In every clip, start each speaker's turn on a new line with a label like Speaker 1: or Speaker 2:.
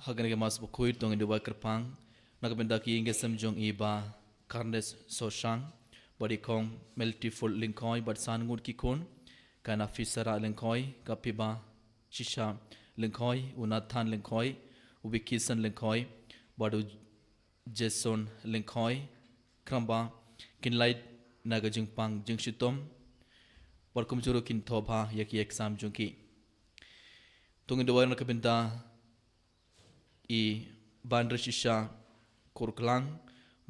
Speaker 1: hagan ke mas bukui tong Dubai kerpang nak benda ki inge semjong iba karnes sosang body kong multiple linkoi but san ngut ki kun kana fisara linkoi kapiba shisha linkoi unathan linkoi ubikisan linkoi badu jason linkoi kramba kinlait naga jingpang jingshitom barkum juru kin thoba yaki exam jungki tungin Dubai nak benda i ban resisha kurklang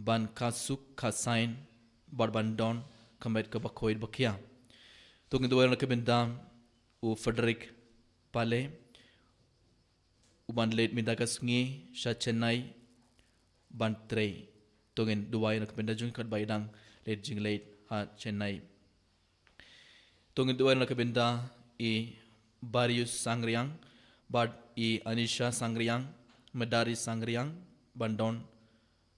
Speaker 1: ban kasuk kasain barbandon kamet ke bakoid bakia tungin Dubai nak benda u Frederick Pale u ban late minta kasungi sha Chennai ban tre tungin Dubai nak benda jung kat baidang late jing late ha Chennai tungin Dubai nak benda i Barius Sangriang bad i Anisha Sangriang Medari Sangriang Bandon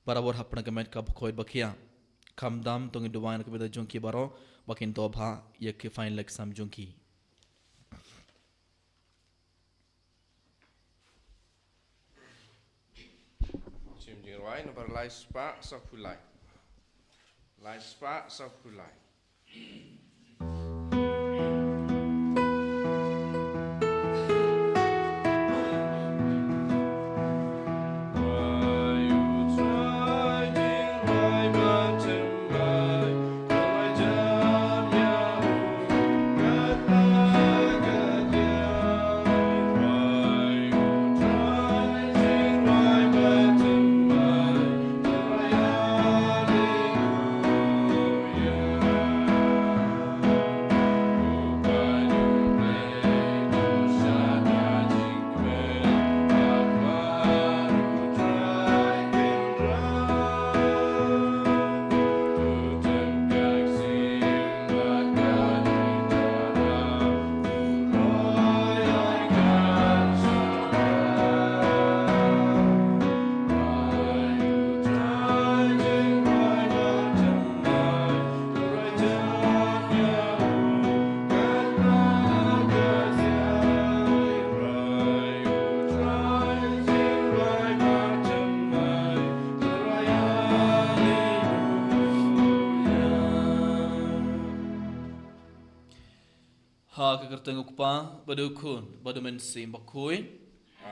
Speaker 1: Barabor hapna kemet ka bukoi bakia kamdam tong Dubai nak beda jungki baro bakin tobha yak final exam jungki
Speaker 2: Chim jing roi nomor lai spa sapulai lai spa sapulai
Speaker 1: ha kekertenguk pa badukun badumen sim bakui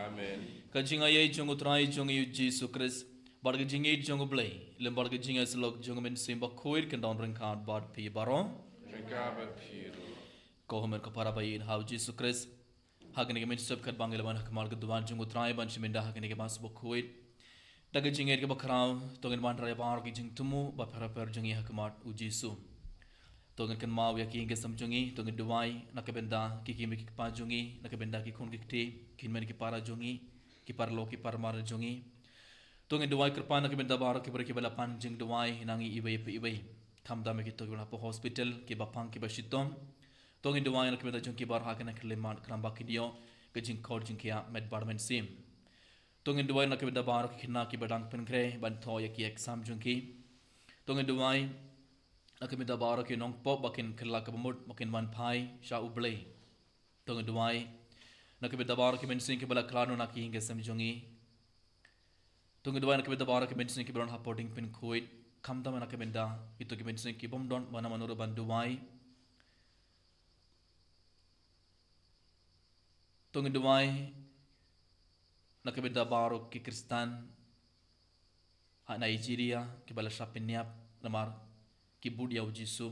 Speaker 2: Amen
Speaker 1: kajinga ye jongu trai jongu Jesus Christ barga jingi jongu blai lem barga jinga slok jongu men sim bakui kendon rengkat bad pi baro
Speaker 2: Rekabat piru
Speaker 1: kohomer kapara bayin how Jesus Christ hagne ke men sab kat bangelaban hakmal ke duan jongu trai ban shiminda hagne ke mas bakui daga jingi ke bakrao tongin ban rai bar ki jing tumu ba phara per jingi hakmat u Jesus tongin kan mau ya ki inge samjungi tongin duai nakabenda ki kimi ki pajungi nakabenda ki khun ki te kinmen ki para jungi ki parlo ki parmar jungi tongin duai kerpa nakabenda bar ki ber ki bala pan jing duai nangi ibai pe ibai thamda me ki to guna po hospital ki bapang ki basitom tongin duai nakabenda jung ki bar hakana kleman kramba ki dio ke jing khor jing kia med barmen sim tongin duai nakabenda bar ki khina ki badang pen kre ban tho ya ki exam jungi tongin duai nakabenda bar ki nong pop bakin khla ka bamut bakin wan phai sha ublei tongin duai nakabenda bar ki men sing ki bala klano na ki hinge samjungi tongin duai nakabenda bar ki men sing ki bron hapoting pen khuit khamda mana nakabenda itu ki men sing ki bom don mana manur ban duai tongin duai nakabenda bar ki Kristan ha Nigeria ki bala shapiniap namar ki budia ujisu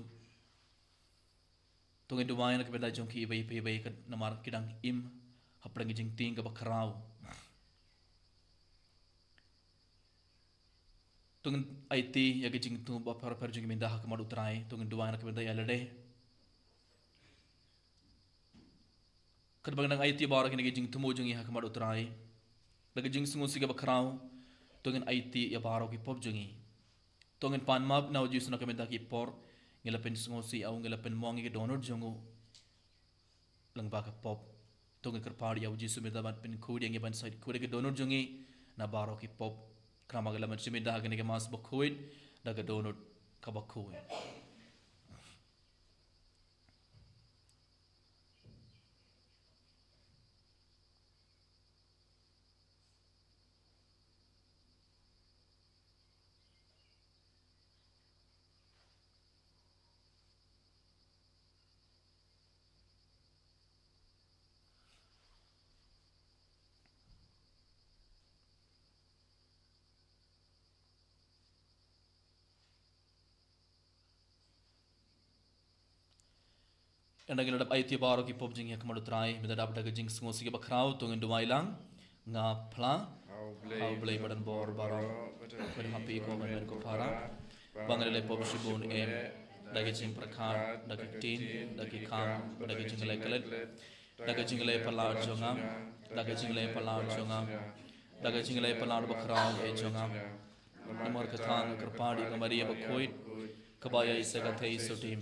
Speaker 1: tongin duai nakabenda jong ki ibai pe ibai ka namar kidang im haplang jing ting ka bakrao tongin IT ya ki jing tu ba par par jing minda hak madu trai tongin duai nakabenda ya lede kad bagandang IT bar ki jing tumo jing hak madu trai lagi jing sungu siga bakrao tongin IT ya baro ki pop jungi tongin pan map na uji suna kamenta ki por ngelapen sungu si au ngelapen mongi ki donor jungu lang ba ka pop tongin kerpari ya uji sumeda ban pen kudi yang ban side kudi ki donor jungi na baro ki pop krama ngelamen sumeda hagene ke mas bakuit daga donor ka bakuit Anda gila dap IT baru ki pop jing ya kemadu trai benda dap daga jing semua sigi bakrau tungin dumai lang ngapla hau blay badan bor baru ber happy ko men ko para bangal le pop shibun daga jing prakat daga tin daga kam daga jing le kalet daga jing le pala jongam daga jing le pala jongam daga jing le pala bakrau jongam namor kathang kerpadi kamari bakoit kabaya isaga thei sotim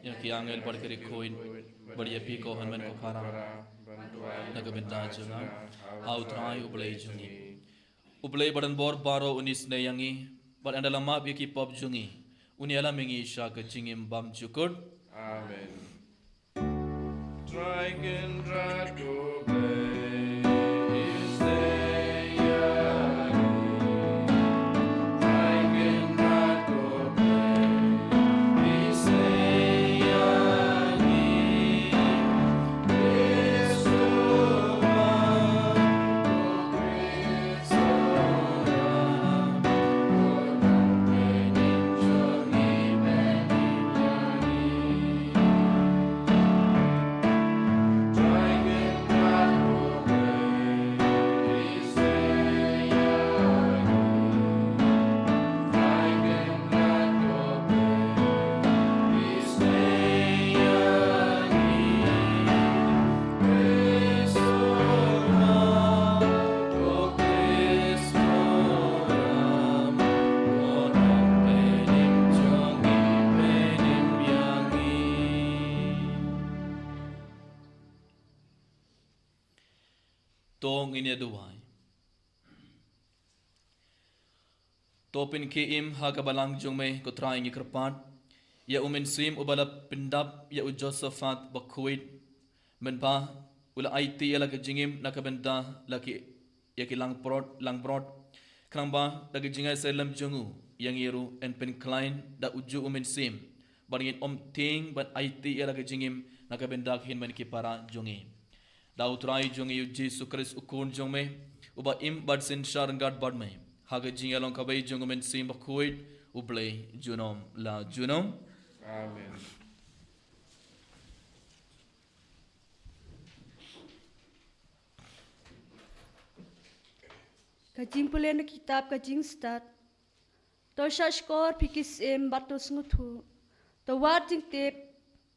Speaker 1: yang kiangel bar kiri koin बढ़िया पी को हनमन को फारा नग बिंदा जुना how try उबले जुंगी उबले बड़न बोर बारो 19 ने यंगी बर अंडला मा बी की पब जुंगी उनियाला मिंगी शा क जिंगिम बम जुकुड
Speaker 2: आमेन Dragon Drago tong ini duai topin ki im ha ka balang jung me ko trai ngi kerpat ya umin sim ubala pindap ya u Josephat bakuit men ba ula IT ya la ka jingim na ka benda la ki ya ki lang brot krang ba da ki jingai selam jungu yang iru en pen klein da uju umin sim baringin ting ban IT ya la ka jingim na ka benda hin men ki para jungi Dau trai jong yu Jesu Christ ukun jong me uba im bad sin sharangat bad me haga jing along kabai jong men sim bakuit uble junom la junom Amen
Speaker 3: Kajing pula na kitab kajing start to shashkor pikis em batos ngutu to wat jing tep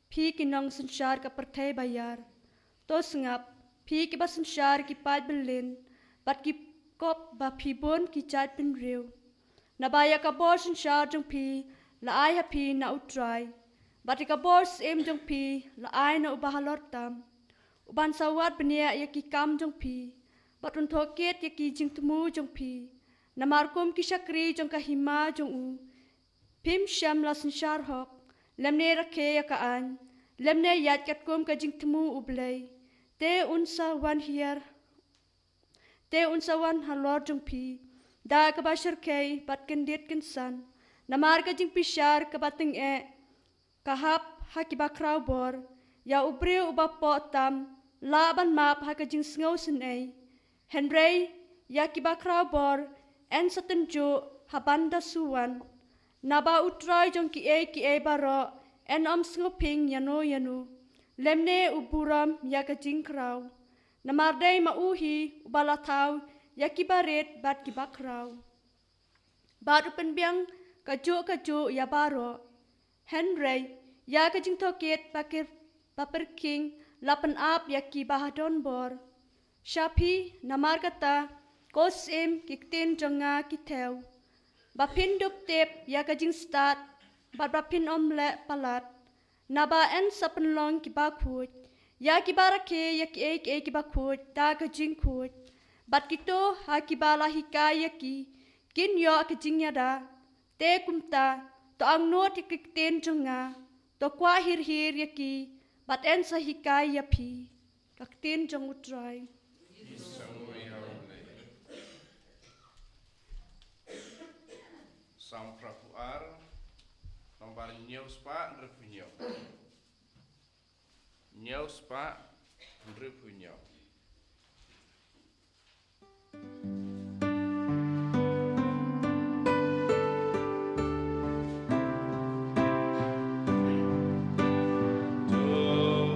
Speaker 3: pi kinang sanshar ka perthai bayar to sengap pi ki basan shar ki pat belin bat ki kop ba pi bon ki chat bin rew na baya ka borsan shar jong pi la ai ha pi na utrai bat ka bors em jong pi la ai na ubahalot tam uban sawat benia ya ki kam jong pi bat un thoket ya ki jing tmu jong pi na markom ki shakri jong ka hima jong u pim sham la san shar hok lemne rakhe ya ka an lemne yat kat kom ka jing tmu ublai te unsa wan halor jong pi da ka bashar kei bat ken det ken san namar ka jing pishar ka bating kahap ha ki bakraw bor ya ubre uba po tam laban map ha ka jing sngow sen henrei ya ki bakraw bor en satan jo habanda suwan naba utrai jong ki e baro en om snoping yano lemne uburam ya ka jingkraw namardai ma uhi ubalathaw ya ki baret bat ki bakraw bat upen biang ka jo ya baro henrei ya ka jing thoket pakir paper king lapan ap ya ki bahadon bor shapi namar kata kos em kikten jonga ki thew bapin dup tep ya ka jing start bat bapin omle palat naba en sapen long ki ba khut ya ki barake ya ki ki ba khut ta ka jing khut bat kito ha ki bala hikaya ki kin yo ka jing ya da te kumta to ang no ti kikten jonga to kwa hir ya ki bat en sa hikaya phi kakten jong utrai
Speaker 2: Sang prapuar nomor news pak repunyo news pak repunyo to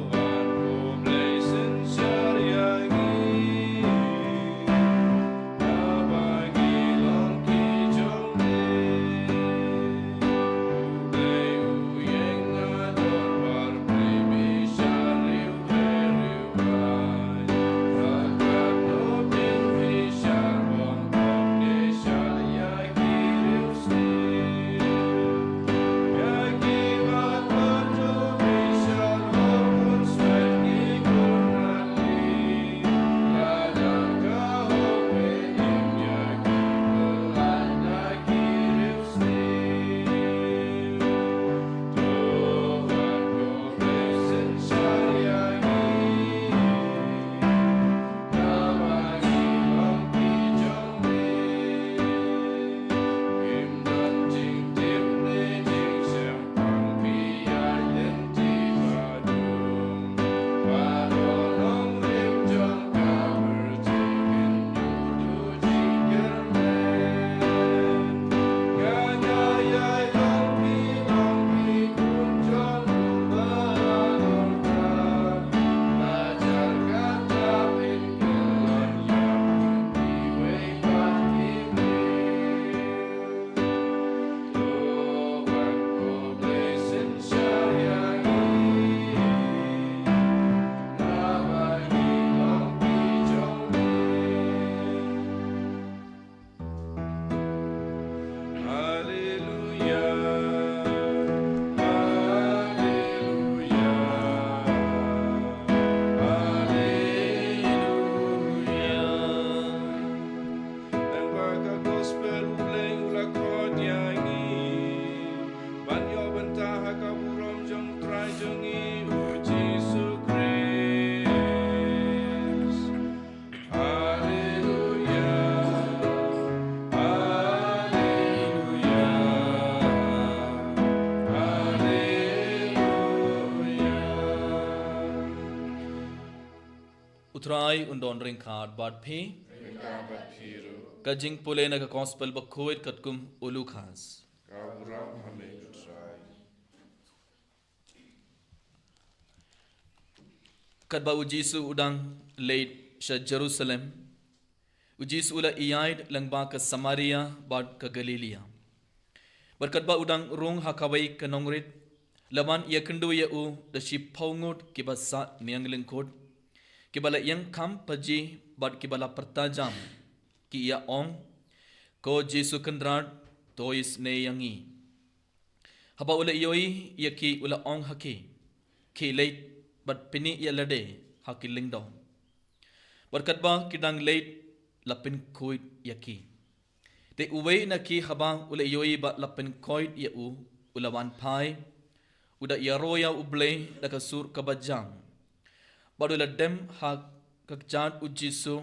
Speaker 2: utrai undon ring card bad phi kajing pule na ka gospel bakhuit katkum ulukhas kadba ujisu udang late sha Jerusalem ujisu ula iyaid langba ka Samaria bad ka Galilea berkatba udang rung hakawai ka nongrit laman ia kendu ya u da shi paungut kibasa niang lingkod kibala yang kam paji bad kibala pertajam ki ia ong ko Jesu kendrat tois ne yangi haba ula ioi ia ki ula ong haki ki late bad pini ia lade haki lingdong berkatba kidang late lapin kuit yaki te uwei na ki haba ula ioi ba lapin kuit ia u ula wan pai uda ia roya uble da kasur kabajang baru la dem hak kakjat ujisu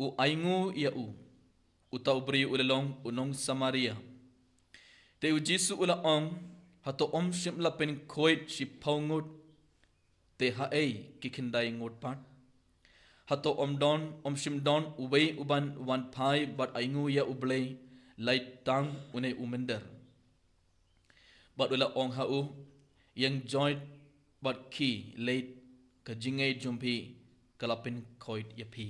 Speaker 2: u aingu ia u utau beri ulalong unong Samaria te ujisu ula ong hato om shim lapin kuit shi paungut te hae kikindai ngut pat hato om shim don uwei uban wan pai bat aingu ya uble lait tang une umender bat ula ong hau yang joint bat ki late ka jingai jumpi kalapin koit yapi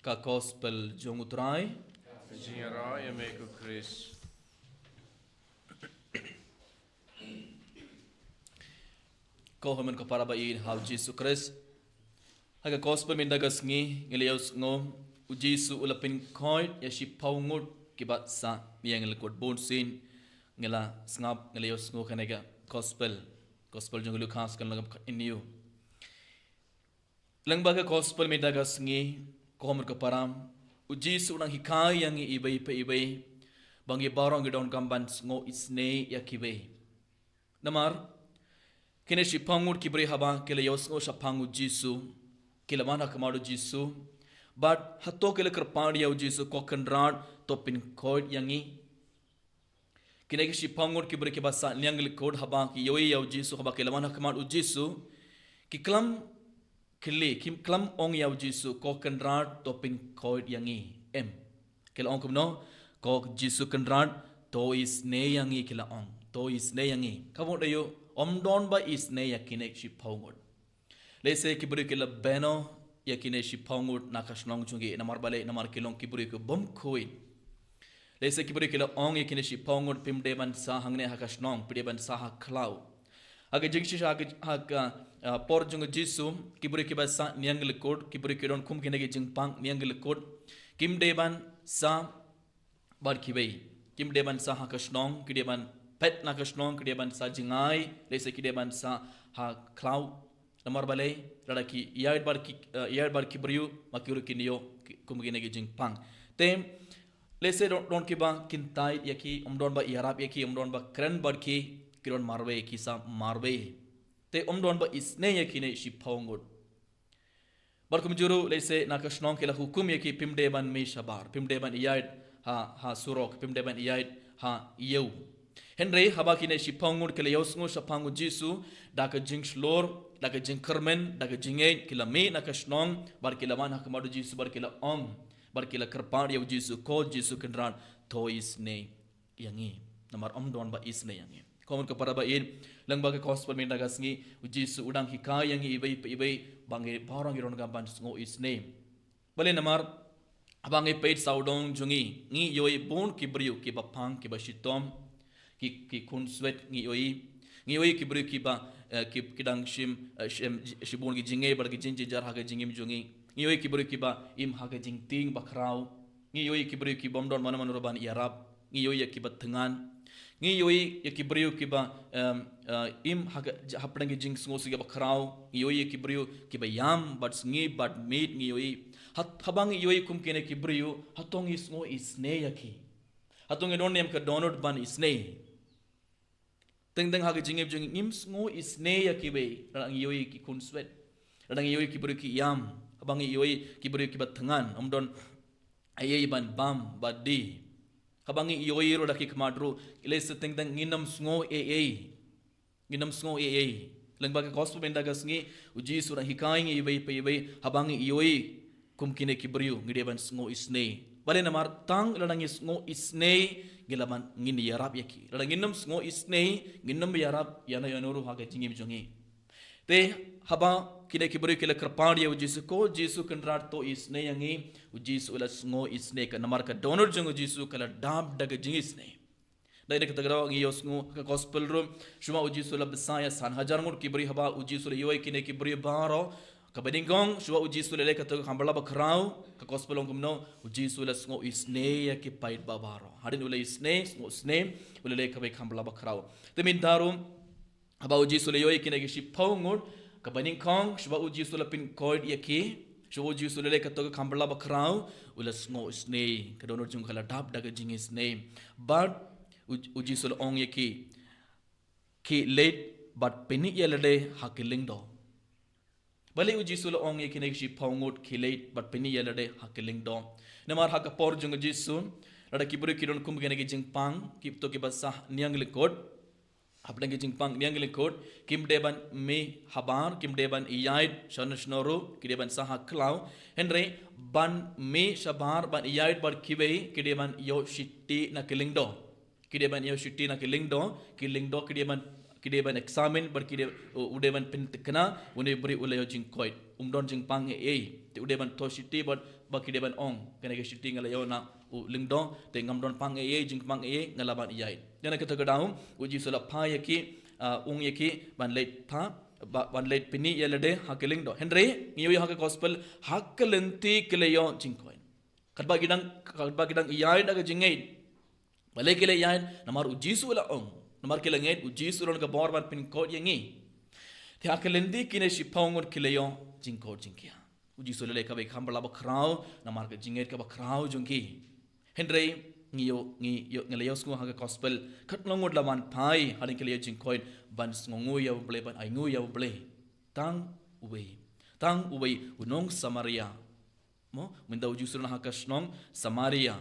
Speaker 2: ka gospel jongutrai
Speaker 4: Jingara yameku Chris
Speaker 2: ko haman ka para ba in how Jesus Christ haga gospel min dagas ngi ngeliaus ngom u Jesus ulapin koit ya shi paungut kibat sa yang lekot bon sin ngela ngap ngeliaus ngo kanega gospel jong lukas kan lagam iniu langba ka gospel min dagas ngi ko haman ka param u Jesus unang hikai yang ibai pe ibai bangi barong gidon gamban ngo isne ya kibe namar kine shi pangur kibri haba kele yosngo shapangu jisu kele mana kamadu jisu but hato kele kerpadi yau jisu kokenrad topin kod yangi kine shi pangur kibri ke basa nyangli kod haba ki yoi yau jisu haba kele mana kamadu jisu ki klam klam ong yau jisu kokenrad topin kod yangi em kele ong kumno kok jisu kenrad to is ne yangi kele ong to is ne yangi kabo dayo om don ba is ne yakine shi paungut lese kibri kila beno yakine shi paungut nakashnong chungi namar bale namar kilong kibri ko bom khoi lese kibri kila ong yakine shi paungut pimde ban sa hangne hakashnong pide ban sa ha khlau aga jingshi aga por jung jisu kibri kiba sa niangil kod kibri kidon kum kinege jingpang niangil kod kimde ban sa bar kibai kimde ban sa hakashnong kide ban pet nakashnong kedeban sa jingai lese kedeban sa ha klau namar balai radaki yard bar kibriu makiru kinio kumgine gi jingpang tem lese don kiba kintai yaki umdon ba yarab yaki umdon ba kren bar ki kiron marwe ki sa marwe te umdon ba isne yaki ne shi paungut bar kumjuru lese nakashnong kila hukum yaki pimdeban me shabar pimdeban yard ha surok pimdeban yard ha yeu Henry haba kine shi pangur kele yosngo sa pangu jisu daka jing shlor daka jing kermen daka jinge kila me nakashnong bar kila man hakamadu jisu bar kila ong bar kila kerpar yau jisu ko jisu kendran to isne yangi namar don ba isne yangi komun ka para ba in lang ba ka gospel me nagasngi jisu udang hikai yangi ibai bange parang iron gamban ngo isne bale namar abange peit saudong jungi ngi yoi bon kibriu ki bapang ki bashitom ki kun sweat ngi oi ki bri ki ba ki kidang shibun gi jinge bar gi jinji jar ha ga jingim jungi ngi oi ki bri ki ba im ha ga jing ting bakrau ngi oi ki bri ki bom don mana roban yarab ngi oi ki ba thengan ngi oi ki bri ki ba im ha ga hapdang gi jing sngo gi bakrau ngi oi ki bri ki ba yam but ngi but meat ngi oi habang ngi oi kum kene ki bri hatong is ngo isne yaki hatong don nem ka donut ban isne teng haga jingib jing ims ngo isne yakibe rang yoi ki kun sweat rang yoi ki beri ki yam abang yoi ki beri ki batngan amdon ayai ban bam badi abang yoi ro daki kmadru ile seteng teng nginam sngo nginam sngo lengba ke gospel benda gasngi uji surah hikai ngi ibai pe ibai habangi ioi kumkine kibriu ngide ban sngo isne bale namar tang ladangi sngo isne gilaban ngin yarab yaki ladang inam sngo isne nginam yarab yana yanuru haga jingi jongi te haba kine kibriu kila krapadi uji su ko jisu kendrat to isne yangi uji su la sngo isne ka namar ka donor jong uji su kala dab daga jingi isne dai nek tagraw ngi yosngu ka gospel room shuma uji sula besaya san hajar ngur kibri haba uji sula yoy kine kibri baro ka badingong shuma uji sula le ka to hambala bakrau ka gospel ong kumno uji sula sngo isne ya ki pait babaro hadin ule isne sngo isne ule le ka be hambala bakrau temin darum haba uji sula yoy kine ki shipau ngur ka badingong shuma uji sula pin code ya ki shuma uji sula le ka to hambala bakrau ule sngo isne ka donor jung khala dab daga jingis name but uji sul ong ye ki late but peni yelade hakiling do bale uji sul ong ye ki nek shi pongot ki late but peni yelade hakiling do namar hak por jung uji sun lada kiburi kiron kum gene ki jingpang kip to ki basah niang likot aplang ki jingpang niang likot kim deban me habar kim deban iyait shanashnoru ki deban sah klau henry ban me shabar ban iyait bar kibe ki deban yo shitti na kiling do kideban yo shiti na kiling do kideban examine bar kide udeban pintikna une bri ulayo jing koit umdon jing pang e te udeban to shiti ba kideban ong kene ke shiti ngala yo na u lingdo te ngamdon pang e jing pang e ngalaban iyai yana kata gadaum uji sula pha yaki ung yaki ban late pha ban late pini yelade hakiling do henry ngiyo hak gospel hakalenti kileyo jing koit kadba gidang iyai daga jingei bale kile yan namar uji sula ong namar kile nget uji sula ka borban pin code yangi ti akalendi kine shipongor kile yo jing code jingkia uji sula le ka be khambala ba khrau namar ka jinget ka ba khrau jungki henry ngiyo ngale yo sku ha ka gospel khatlongod laman phai harin kile jing code ban sngongu ya ble ban aingu ya ble tang uwei unong samaria mo minda uji sula ha ka snong samaria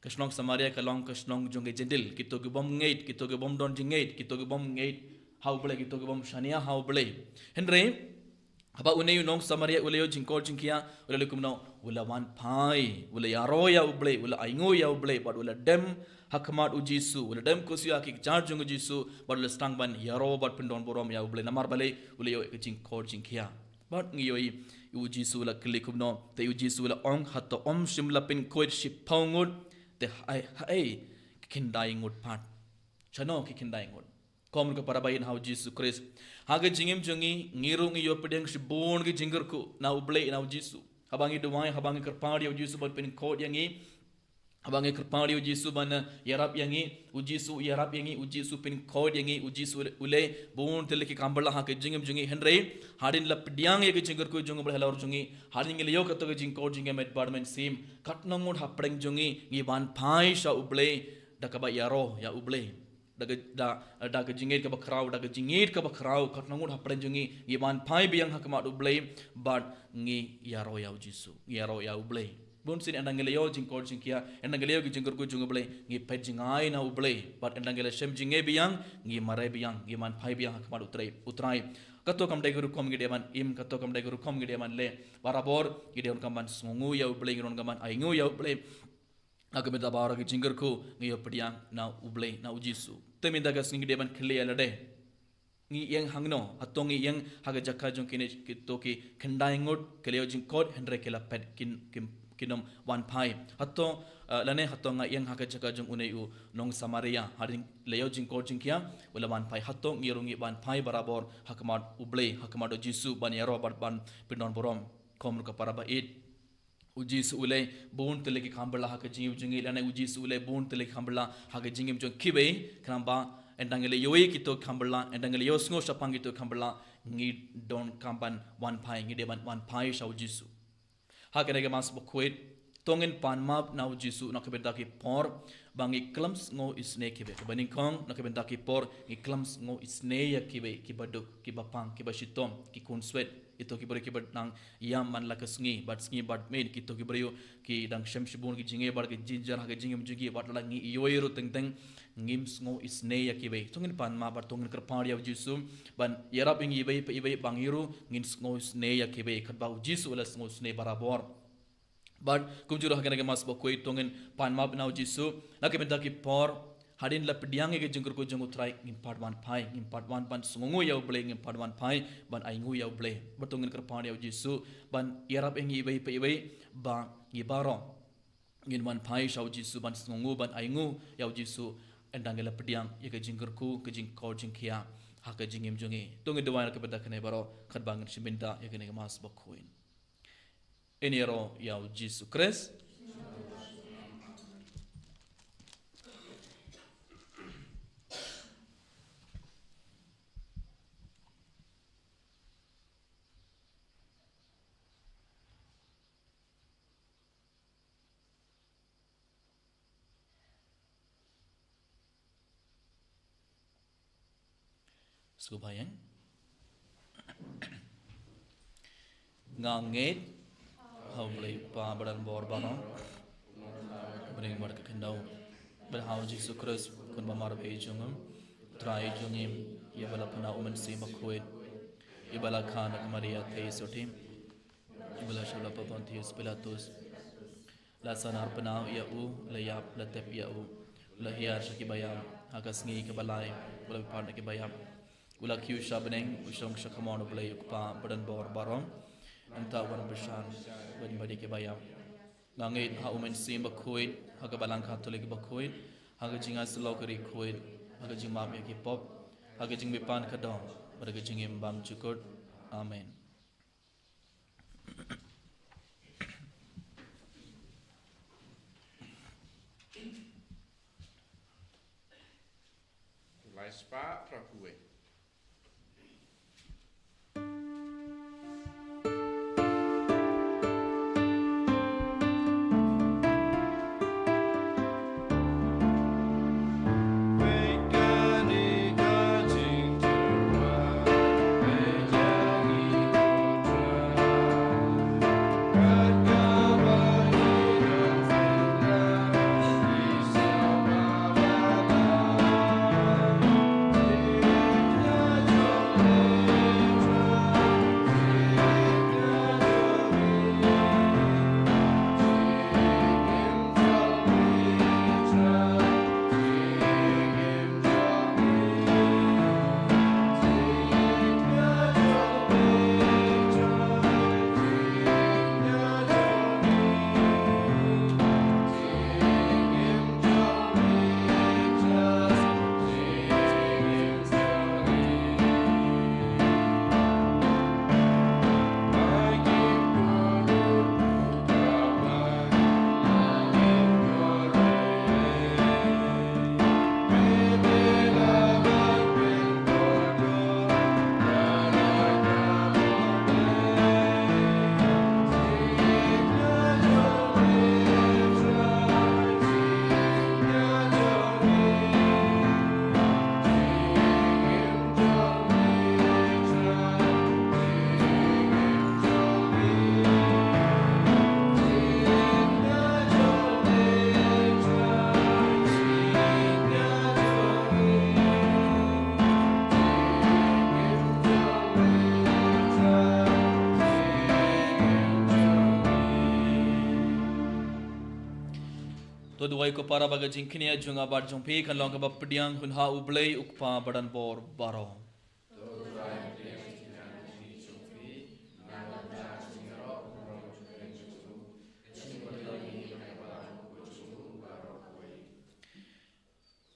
Speaker 2: kasnong samaria kalong kasnong jonge jendil kito ge bom ngeit kito ge bom don jingeit kito ge bom ngeit how ble kito ge bom shania how ble henry haba une nong samaria ule yo jingkol jingkia ule kumno ula wan pai ule yaro ya ble ule aingo ya ble but ule dem hakmat ujisu ule dem kosia ki jar jong ujisu but ule stang ban yaro but pindon borom ya ble namar bale ule yo jingkol jingkia but ngiyoi ujisu la klikumno te ujisu la ong hato om shimla pin koit shipongud te hai kindai ngut pat chano ki kindai ngut kom ko parabain how Jesus Christ haga jingim jongi ngirung yo pedeng sibon ki jingger ku na uble na Jesus habangi duwai habangi kerpadi yo Jesus ban pen code yangi habangi kerpadi yo Jesus ban yarab yangi ujisu yarab yangi ujisu pen code yangi ujisu ule bon tele ki kambala ha ke jingim jongi henry hadin la pediang ye ki jingger ku jong bal halor jongi hadin le yo ka to jing code jingem department sim katnamud hapdeng jongi ngi ban phai sha uble dakaba yaro ya uble daga jingit ka bakrau daga jingit ka bakrau katnamud hapdeng jongi ngi ban phai biang hakma uble but ngi yaro ya ujisu yaro ya uble bon sin endangele yo jing code jingkia endangele yo ki jingger ku jong uble ngi pet jingai na uble but endangele shem jinge biang ngi mare biang ngi man phai biang hakma utrai kato kam dai guru kom gideman im kato kam dai guru kom gideman le barabor gideon kaman sungu ya uble giron kaman aingu ya uble agameda bara ki jingger ku ngi pediang na uble na ujisu teminda gas ngi gideman clear lade ngi yang hangno atongi yang haga jakka jong kine kitoki khandai ngot keleo jing code henry kela pet kinom one pai hato lane hato nga yang haga jakka jong uneu nong samaria haring leo jing code jing kia wala one pai hato ngirungi one pai barabor hakmat uble hakmat jisu ban yaro ban pinon borom kom ka paraba it uji su ule bon tele ki khambala ha ka jiu jingi lane uji su ule bon tele ki khambala ha ka jingim jong kibe kramba endangele yoe ki to khambala endangele yo sngo sapang ki to khambala ngi don kamban one pai ngi deban one pai sha uji su ha ka mas bokwet tongin pan map na uji su na ka beda ki por bang iklams ngo isne kibe baning kong nakabenta ki por iklams ngo isne ya kibe kibaduk kibapang kibashitom ki kunswet ito kibari kibat nang yam man lakasngi bat sngi bat main kito kibari ki dang shamshibun ki jinge bar ki jinjar ha ki jingem jugi bat langi iyoiru teng teng ngims ngo isne ya kibe tungin pan ma bar tungin kerpar ya jisu ban yarap ing ibe pe ibe bangiru ngins ngo isne ya kibe khat ba jisu ulas ngo isne barabor but kumjuro hakana ke mas bokoi tongin pan map nau jisu nakabenta ki por hadin la pediang ke jengkur ko jengu trai ngin part 1 pai ngin part 1 ban sungu yau ble ngin part 1 pai ban aingu yau ble bertongin kerpan yau jisu ban yarap engi ibai pe ibai ba ngi baro ngin ban pai shau jisu ban sungu ban aingu yau jisu endangela pediang ye ke jengkur ku ke jing ko jing kia ha ke jingim jungi tongin dewan nakabenta kene baro khat bangin shiminda ye kene mas bokoin Enero yau Jesus Christ. Subayang nganget hau boleh pa badan bor bano bring bar ke kendau ber hau Jesus Christ kun bamar be jungum trai jungim ye bala pana uman si makhwet ye bala khan Maria the sotim ye bala shala Pontius Pilatus la sanar pana ya u la yap la tep ya u la hiar shaki bayam hagasngi ke balai bala parna ke bayam ula kiu shabneng usong shakamon boleh pa badan bor barom anta wan beshan ban badi ke bayam ngangit ha umen sim bakhuit ha ka balang katolik bakhuit ha ka jinga slokari khuit ha ka jing mam ki pop ha ka jing bipan kadong bar ka jing bam chukut amen
Speaker 4: Lai spa prakue. To duai ko para baga jingkini junga bar jongpi kan long ka bapdiang hun ha ublei ukpa badan bor baro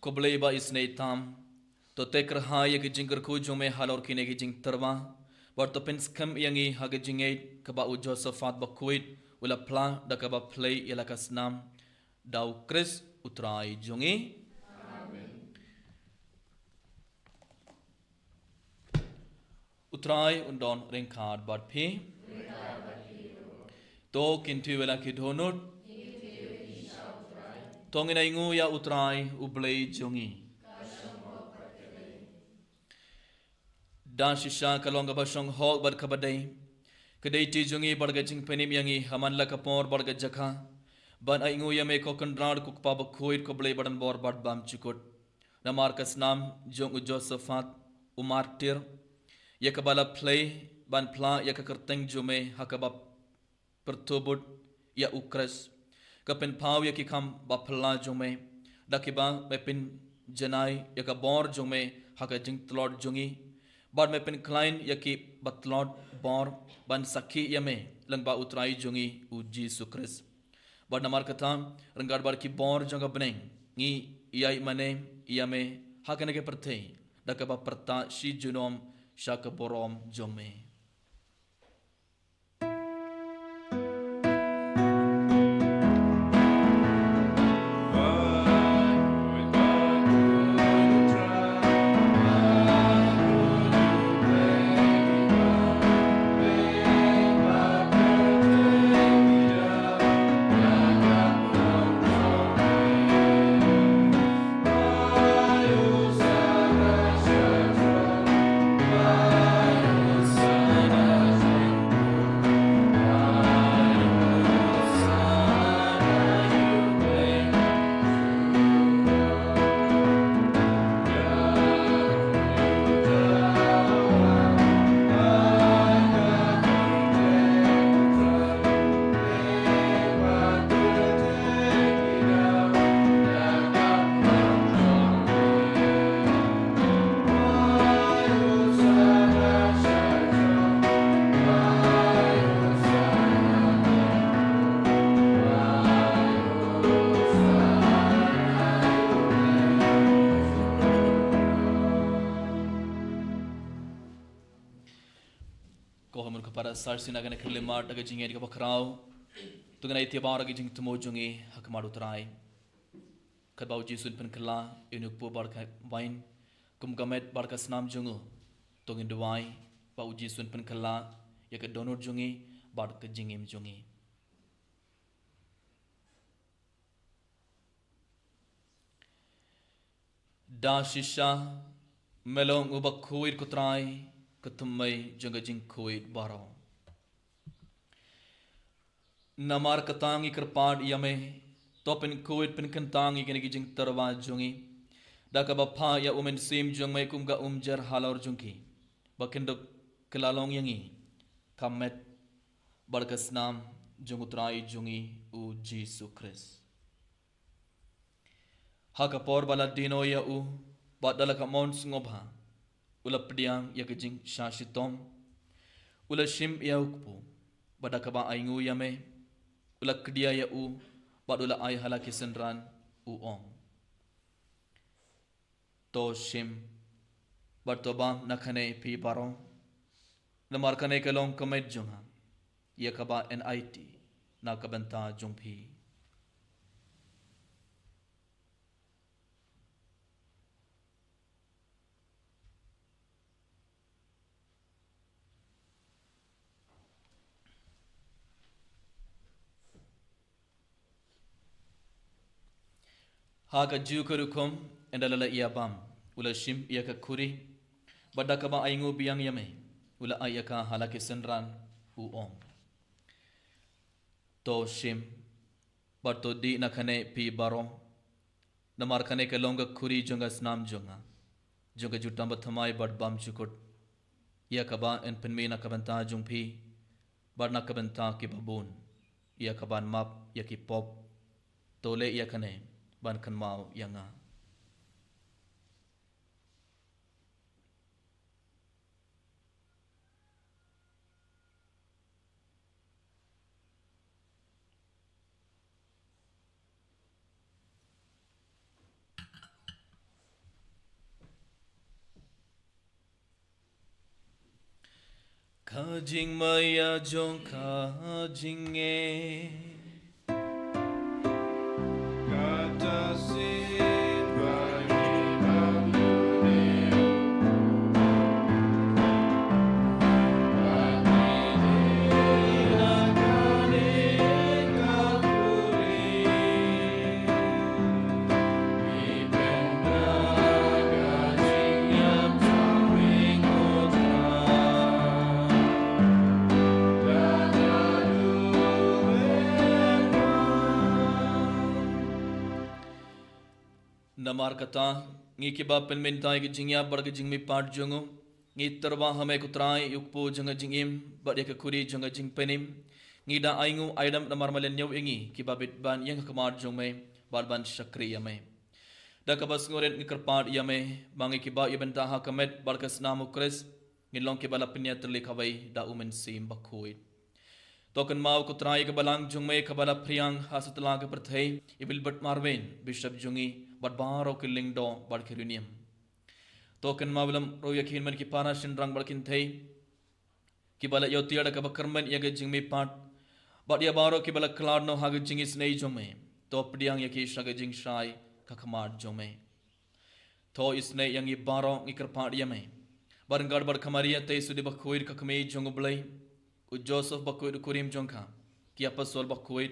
Speaker 4: ko blei ba isne tam to tekr ha ye ki jingker ku jome halor kine ki jing terwa bar to pens kam yangi ha ki jingai ka ba u Josephat ba kuit ula pla da ka ba play ila kasnam Dau Chris utrai jongi Amen. Utrai undon ringkad bad pi to kintu wela ki donut Tongin ingu ya utrai ublei jungi. Dan shisha kalong gabashong hok bar kabadai. Kedai ti jungi barga jing penim yangi haman la kapor barga jakha. Ban ingu ya me kokandrar kukpa bakhuir koblei badan bor bad bam chukut. Namar kasnam jung Josephat umartir. Ya kabala play ban pla ya kakerteng jume hakabab pertubut ya ukras. Kapin pau ya kikam bapla jume. Dakiba mepin janai ya kabor jume haka jing tlord jungi. Bar me pen klein yaki batlod bor ban sakhi yame langba utrai jungi uji sukris. Bar namar kata renggar bar ki bor janga beneng ngi iyai mane iyame hakane ke perthe dakaba perta shi junom shaka borom jome. Sarsina gana kerlimar taga jingi di kapakrau tu gana iti bar jing temo jungi hakmadu trai kadbau jisun pen kala inukpu barka wain kum gamet barka snam jungu tongin duai bau jisun pen kala ya ke donor jungi barka jingim jungi da shisha melong ubakhuir kutrai ketumai janga jing kuit baro namar katangi kerpad yame topin kuit pin kentangi gini jing terwa jungi daka bapa ya umen sim jung mai kumga umjar halor jungki bakindok kelalong yangi kamet barkasnam jungutrai jungi u Jesu Christ hakapor bala dino ya u badala kamon ngobha ula pediang ya kejing shashitom ula shim ya ukpu badakaba aingu yame ula kedia ya u badula ai halaki senran u ong to shim bartobam nakane pi barong namar kane kalong kamet junga ya kaba NIT na kabanta jungpi Haga jukurukum endalala iabam ula shim iaka kuri badakaba aingu biang yame ula ayaka halaki senran uong to shim barto di nakane pi barong namar kane kalonga kuri jonga snam jonga jutamba thamai bad bam chukut iakaba en penmi nakabanta jungpi bar nakabanta ki babun iakaban map yaki pop tole iakane ban kan mau yanga kajing maya jong kajing
Speaker 2: namar kata ngi kiba penmintai ke jingya bar ke jingmi part jongo ngi terwa hame kutrai yukpo jonga jingim bar ya ke kuri jonga jing penim ngi da aingu aidam namar malen nyaw ingi kiba bit ban yang kamar jongme bar ban syakri yame da kabas ngoret ngi kerpat yame bangi kiba ya benta ha kamet bar ke snamu kres ngi long kiba la pinya terlikawai da umen sim bakuit token mau kutrai ke balang jongme kabala priang hasutla ke perthai ibil bat marwen bishop jongi bat baro ke lingdo bar kerunium token mawalam royakin man ki para sinrang barkin thai ki bala yotiada ka bakarman yaga jingmi pat bat ya baro ki bala kladno haga jingis nei jome to pdiang yaki shaga jing shai ka khamar jome to isne yang i baro ngikar pat yame barangad bar khamariya te sudi bakhoir ka khamei jong blai u joseph bakhoir kurim jongka ki apostol bakhoir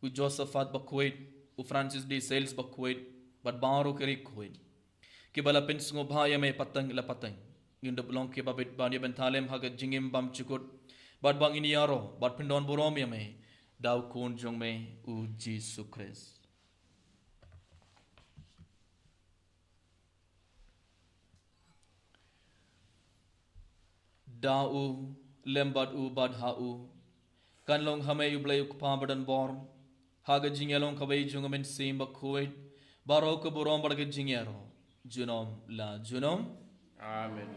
Speaker 2: u josephat bakhoir u francis de sales bakhoir bat baro keri khoir ki bala pensungo bhaya me patang la patang yunda belong ki babit ban ya bentalem haga jingim bam chukut bat bang ini yaro bat pendon borom ya me daw kun jong me u Jesus Christ dau lembat u bad ha u kan long hame u blay ku pa badan bor haga jingelong kawai jong men sim bakuit baro ko borom bar ke jingero Junom la Junom.
Speaker 5: Amen.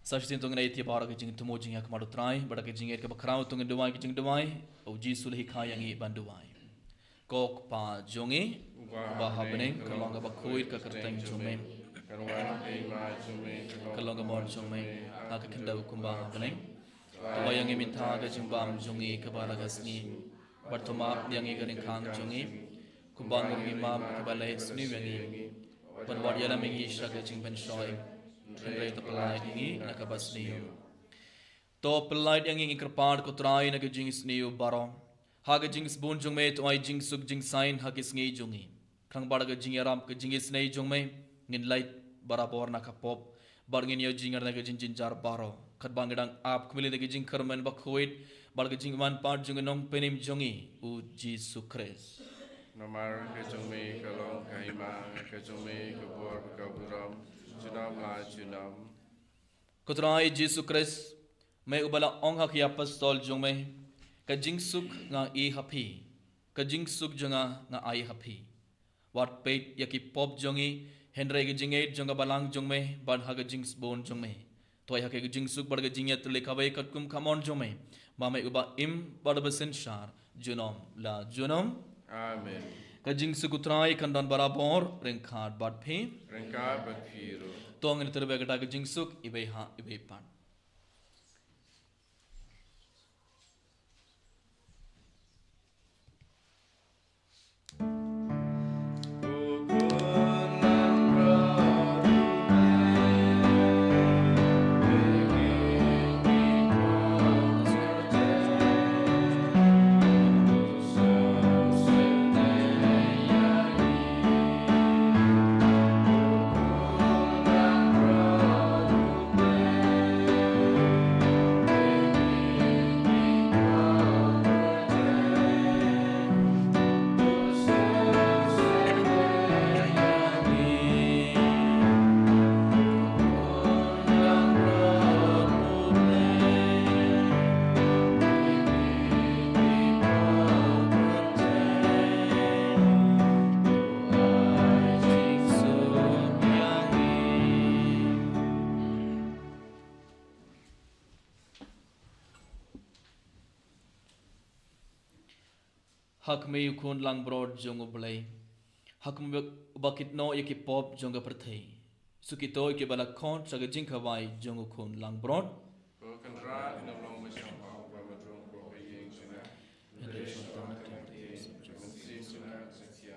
Speaker 2: Sashtin tung nai tiap orang kejing temu jing yak madu trai, bada kejing yak bakrau tung duai kejing duai, uji sulhi kayangi banduai. Kok pa jongi, bah bening, kalong ga bakuir ka kerteng jume, kalong ga mor jume, nak kendau kumba bening. Tuwa yang minta ga jimbam jongi kabala gasni. Bertoma yang igaring kang jongi kubang ngi mam kabalai sni wengi penwat yala mengi shaga jing ben shoy rei to pelai ngi nakabasni to pelai yang ngi kerpad ko trai na jing sni baro haga jing sbun jong me to ai jing suk jing sign hagis ngi jongi krang bar ga jing yaram ka jing snei jong me ngin light barabor na ka pop bar ngin yo jing na ga jing jin jar baro khat bangedang ap kmili de jing kermen bakhoit barga jing wan part jung nong penim jongi u Jesus Christ
Speaker 5: Namar ke jongme kalong kaima ke jongme ke bor ke buram junam la junam
Speaker 2: kutrai Jesus Christ me ubala ong hak ya apostol jongme ka jing suk nga i happy ka jing suk jonga nga ai happy wat peit yaki pop jongi henry ge jinge jonga balang jongme ban haga jing bon jongme toy hak ge jing suk barga jing yat le kawai katkum kamon jongme mame uba im barbasen shar junom la junom
Speaker 5: Amen.
Speaker 2: kajing sugutrai kandan barabor rengkhat badphi
Speaker 5: Rengka bakhiru
Speaker 2: tong in terbe gata kajing suk ibe ha ibe pan hak me yukun lang broad jongo blai hak me bakit no yaki pop jonga perthai sukito ke bala kon saga jingka wai jongo kun lang broad
Speaker 5: Bukan rat namlong masyam pau bamadrong ko yeng suna mensi suna setia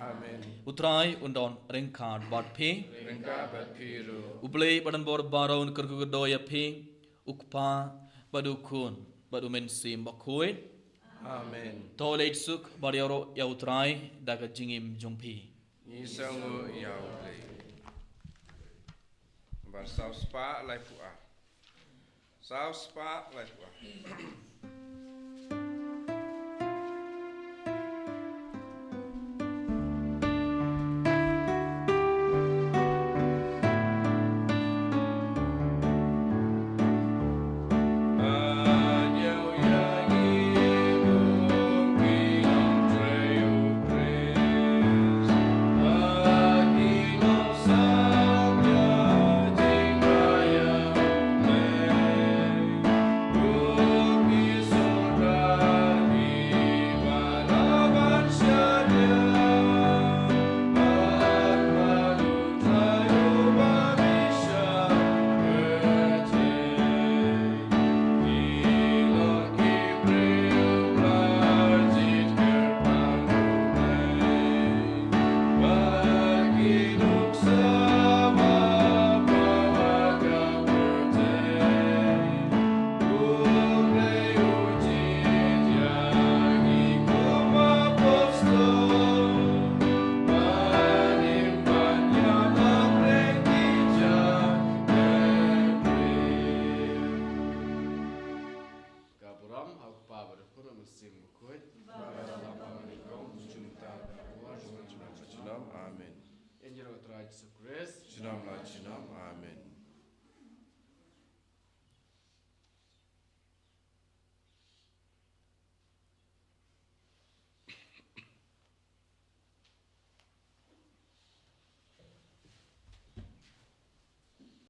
Speaker 5: Amen.
Speaker 2: Utrai undon ringkad bat pi.
Speaker 5: Rengka bat piru.
Speaker 2: Ublei badan bor baraun kerkudoya pi. Ukpa badukun badumen sim bakuit.
Speaker 5: Amen.
Speaker 2: Toleit suk barioro ya utrai daga jingim jungpi.
Speaker 5: Nisangu yau play. Bar South Spa lai pua. South Spa lai pua. Amen.
Speaker 6: Injil Tuhan Yesus Kristus.
Speaker 5: Shalom, Lord, shalom, amen.